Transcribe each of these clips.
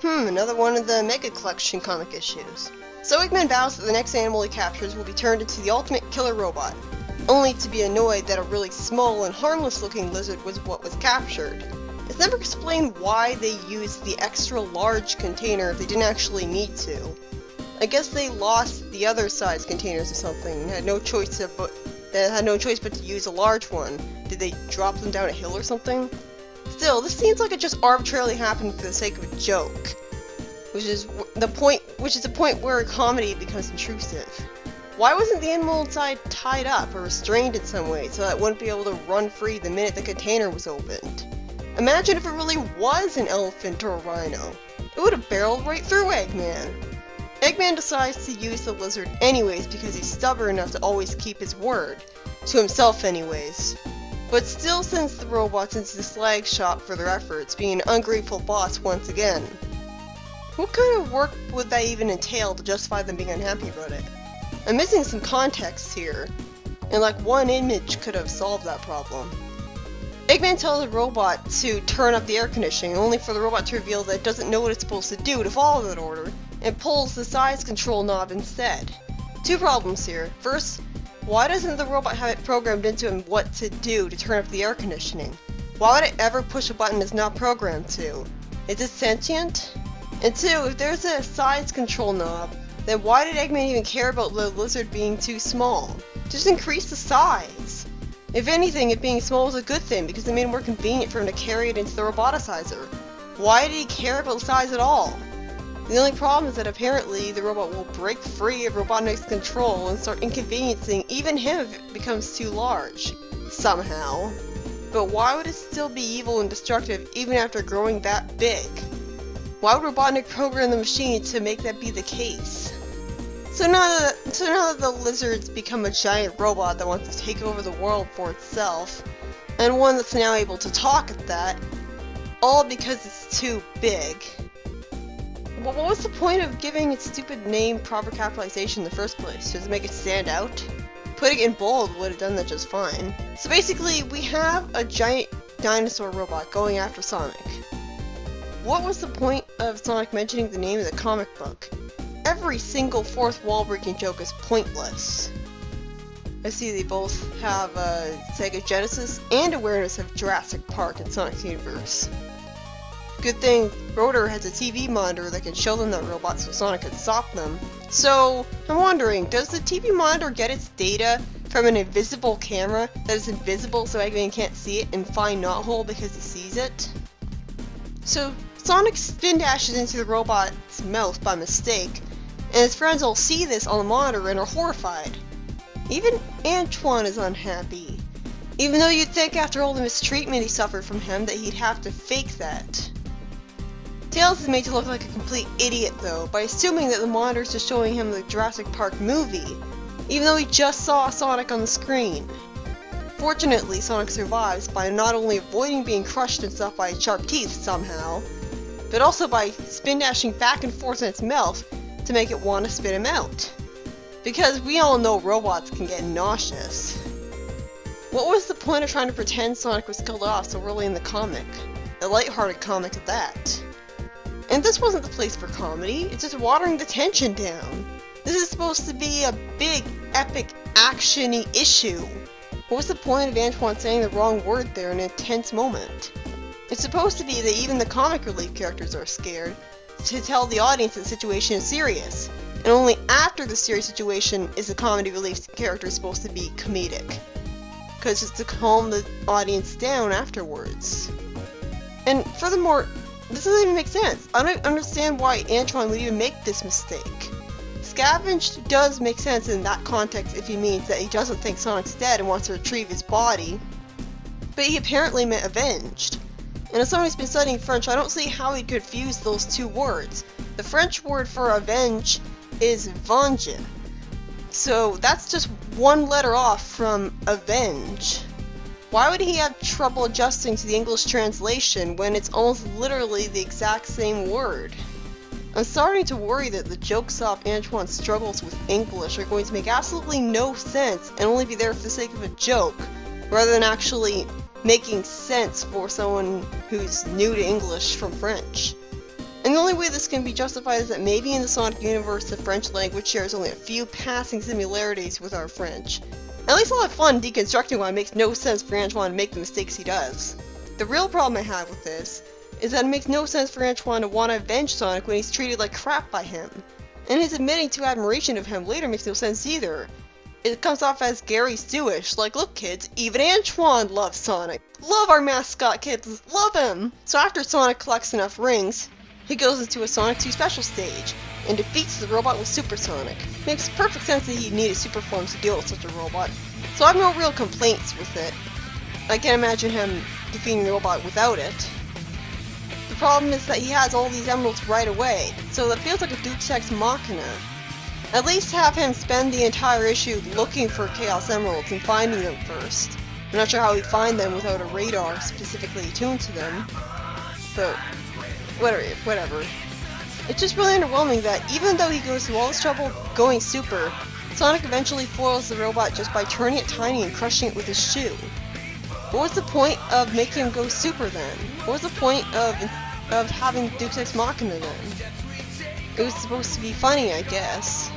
Another one of the Mega Collection comic issues. So Eggman vows that the next animal he captures will be turned into the ultimate killer robot, only to be annoyed that a really small and harmless looking lizard was what was captured. It's never explained why they used the extra large container if they didn't actually need to. I guess they lost the other size containers or something and had no choice but to use a large one. Did they drop them down a hill or something? Still, this seems like it just arbitrarily happened for the sake of a joke, which is the point where comedy becomes intrusive. Why wasn't the animal inside tied up or restrained in some way so that it wouldn't be able to run free the minute the container was opened? Imagine if it really was an elephant or a rhino. It would have barreled right through Eggman. Eggman decides to use the lizard anyways because he's stubborn enough to always keep his word. To himself anyways. But still sends the robots into the slag shop for their efforts, being an ungrateful boss once again. What kind of work would that even entail to justify them being unhappy about it? I'm missing some context here, and like one image could have solved that problem. Eggman tells the robot to turn up the air conditioning, only for the robot to reveal that it doesn't know what it's supposed to do to follow that order, and pulls the size control knob instead. Two problems here. First, why doesn't the robot have it programmed into him what to do to turn up the air conditioning? Why would it ever push a button it's not programmed to? Is it sentient? And two, if there's a size control knob, then why did Eggman even care about the lizard being too small? Just increase the size. If anything, it being small was a good thing because it made it more convenient for him to carry it into the roboticizer. Why did he care about the size at all? The only problem is that apparently the robot will break free of Robotnik's control and start inconveniencing even him if it becomes too large. Somehow. But why would it still be evil and destructive even after growing that big? Why would Robotnik program the machine to make that be the case? So now that the lizard's become a giant robot that wants to take over the world for itself, and one that's now able to talk at that, all because it's too big. What was the point of giving its stupid name proper capitalization in the first place? Does it make it stand out? Putting it in bold would have done that just fine. So basically, we have a giant dinosaur robot going after Sonic. What was the point of Sonic mentioning the name of the comic book? Every single fourth wall breaking joke is pointless. I see they both have Sega Genesis and awareness of Jurassic Park in Sonic's universe. Good thing Rotor has a TV monitor that can show them that robot so Sonic can stop them. So, I'm wondering, does the TV monitor get its data from an invisible camera that is invisible so Eggman can't see it and find Knothole because he sees it? So, Sonic spin dashes into the robot's mouth by mistake, and his friends all see this on the monitor and are horrified. Even Antoine is unhappy, even though you'd think after all the mistreatment he suffered from him that he'd have to fake that. Tails is made to look like a complete idiot though, by assuming that the monitor's just showing him the Jurassic Park movie, even though he just saw Sonic on the screen. Fortunately, Sonic survives by not only avoiding being crushed and stuff by its sharp teeth somehow, but also by spin dashing back and forth in its mouth to make it want to spit him out. Because we all know robots can get nauseous. What was the point of trying to pretend Sonic was killed off so early in the comic? A lighthearted comic at that. And this wasn't the place for comedy, it's just watering the tension down. This is supposed to be a big, epic, action-y issue. What was the point of Antoine saying the wrong word there in a tense moment? It's supposed to be that even the comic relief characters are scared, to tell the audience that the situation is serious. And only after the serious situation is the comedy relief character supposed to be comedic. Because it's to calm the audience down afterwards. And furthermore, this doesn't even make sense. I don't understand why Antoine would even make this mistake. Scavenged does make sense in that context if he means that he doesn't think Sonic's dead and wants to retrieve his body. But he apparently meant avenged. And as someone who's been studying French, I don't see how he could fuse those two words. The French word for avenge is venger. So that's just one letter off from avenge. Why would he have trouble adjusting to the English translation when it's almost literally the exact same word? I'm starting to worry that the jokes off Antoine's struggles with English are going to make absolutely no sense and only be there for the sake of a joke, rather than actually making sense for someone who's new to English from French. And the only way this can be justified is that maybe in the Sonic universe the French language shares only a few passing similarities with our French. At least I'll have fun deconstructing why it makes no sense for Antoine to make the mistakes he does. The real problem I have with this is that it makes no sense for Antoine to want to avenge Sonic when he's treated like crap by him. And his admitting to admiration of him later makes no sense either. It comes off as Gary Stewish, like, look kids, even Antoine loves Sonic. Love our mascot kids, love him! So after Sonic collects enough rings, he goes into a Sonic 2 special stage, and defeats the robot with Super Sonic. Makes perfect sense that he'd need a super form to deal with such a robot, so I have no real complaints with it. I can't imagine him defeating the robot without it. The problem is that he has all these emeralds right away, so that feels like a Deus Ex Machina. At least have him spend the entire issue looking for Chaos Emeralds and finding them first. I'm not sure how he'd find them without a radar specifically attuned to them, but whatever. It's just really underwhelming that even though he goes through all this trouble going super, Sonic eventually foils the robot just by turning it tiny and crushing it with his shoe. What was the point of making him go super then? What was the point of having Deus Ex Machina then? It was supposed to be funny, I guess.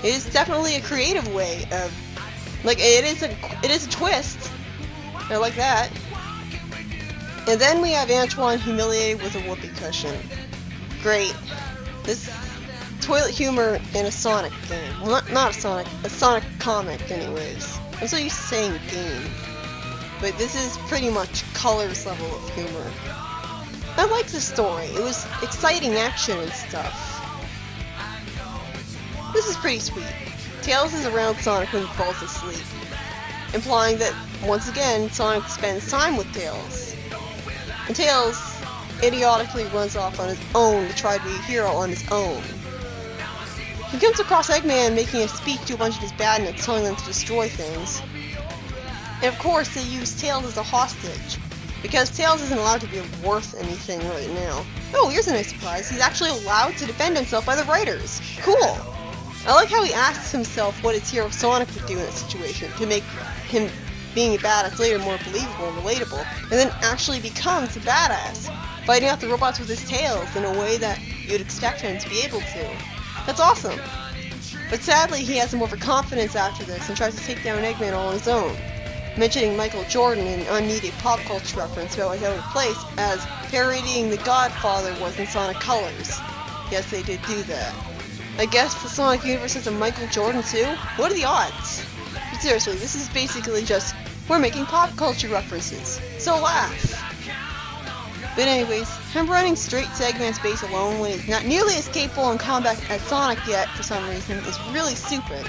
It is definitely a creative way of, like, it is a twist. I like that. And then we have Antoine humiliated with a whoopee cushion. Great. This toilet humor in a Sonic game. Well, not a Sonic comic anyways. I'm so used to saying game. But this is pretty much Color's level of humor. I liked the story. It was exciting action and stuff. This is pretty sweet. Tails is around Sonic when he falls asleep, implying that, once again, Sonic spends time with Tails. And Tails idiotically runs off on his own to try to be a hero on his own. He comes across Eggman making a speech to a bunch of his badniks, telling them to destroy things. And of course, they use Tails as a hostage, because Tails isn't allowed to be worth anything right now. Oh, here's a nice surprise. He's actually allowed to defend himself by the writers. Cool! I like how he asks himself what his hero Sonic would do in that situation to make him being a badass later more believable and relatable, and then actually becomes a badass, fighting off the robots with his tails in a way that you'd expect him to be able to. That's awesome! But sadly, he has some overconfidence after this and tries to take down Eggman all on his own, mentioning Michael Jordan, an unneeded pop culture reference that was out of place, as parodying The Godfather was in Sonic Colors. Yes, they did do that. I guess the Sonic universe has a Michael Jordan too? What are the odds? But seriously, this is basically just, we're making pop culture references, so laugh. But anyways, him running straight to Eggman's base alone when he's not nearly as capable in combat as Sonic yet for some reason is really stupid.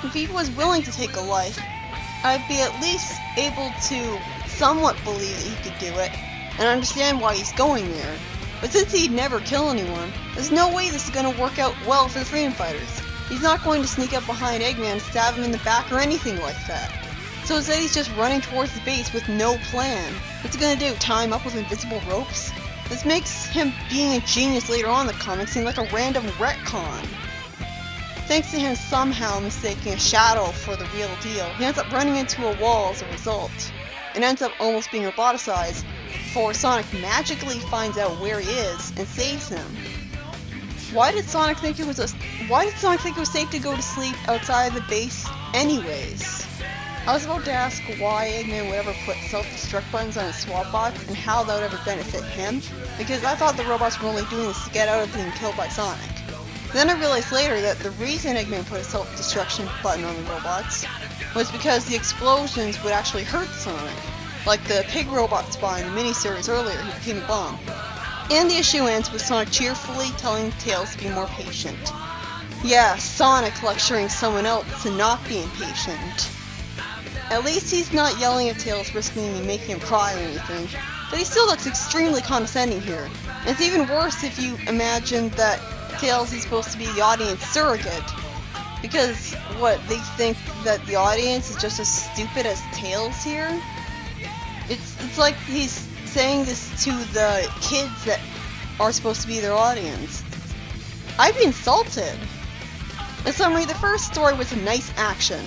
If he was willing to take a life, I'd be at least able to somewhat believe that he could do it, and understand why he's going there. But since he'd never kill anyone, there's no way this is going to work out well for the Freedom Fighters. He's not going to sneak up behind Eggman and stab him in the back or anything like that. So instead he's just running towards the base with no plan. What's he going to do, tie him up with invisible ropes? This makes him being a genius later on in the comics seem like a random retcon. Thanks to him somehow mistaking a shadow for the real deal, he ends up running into a wall as a result, and ends up almost being roboticized before Sonic magically finds out where he is and saves him. Why did Sonic think it was safe to go to sleep outside the base anyways? I was about to ask why Eggman would ever put self-destruct buttons on his SWAT bots and how that would ever benefit him, because I thought the robots were only doing this to get out of being killed by Sonic. Then I realized later that the reason Eggman put a self-destruction button on the robots was because the explosions would actually hurt Sonic, like the pig robot spot in the miniseries earlier who became a bomb. And the issue ends with Sonic cheerfully telling Tails to be more patient. Yeah, Sonic lecturing someone else to not be impatient. At least he's not yelling at Tails, risking making him cry or anything, but he still looks extremely condescending here. And it's even worse if you imagine that Tails is supposed to be the audience surrogate. Because, what, they think that the audience is just as stupid as Tails here? It's like he's saying this to the kids that are supposed to be their audience. I'd be insulted. In summary, the first story was a nice action.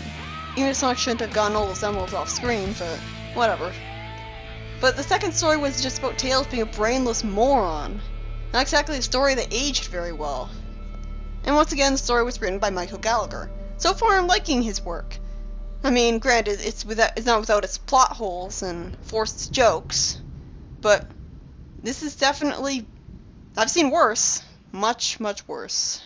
Even if Sonic shouldn't have gotten all those emeralds off screen, but whatever. But the second story was just about Tails being a brainless moron. Not exactly a story that aged very well. And once again, the story was written by Michael Gallagher. So far, I'm liking his work. I mean, granted, it's not without its plot holes and forced jokes, but this is definitely... I've seen worse. Much, much worse.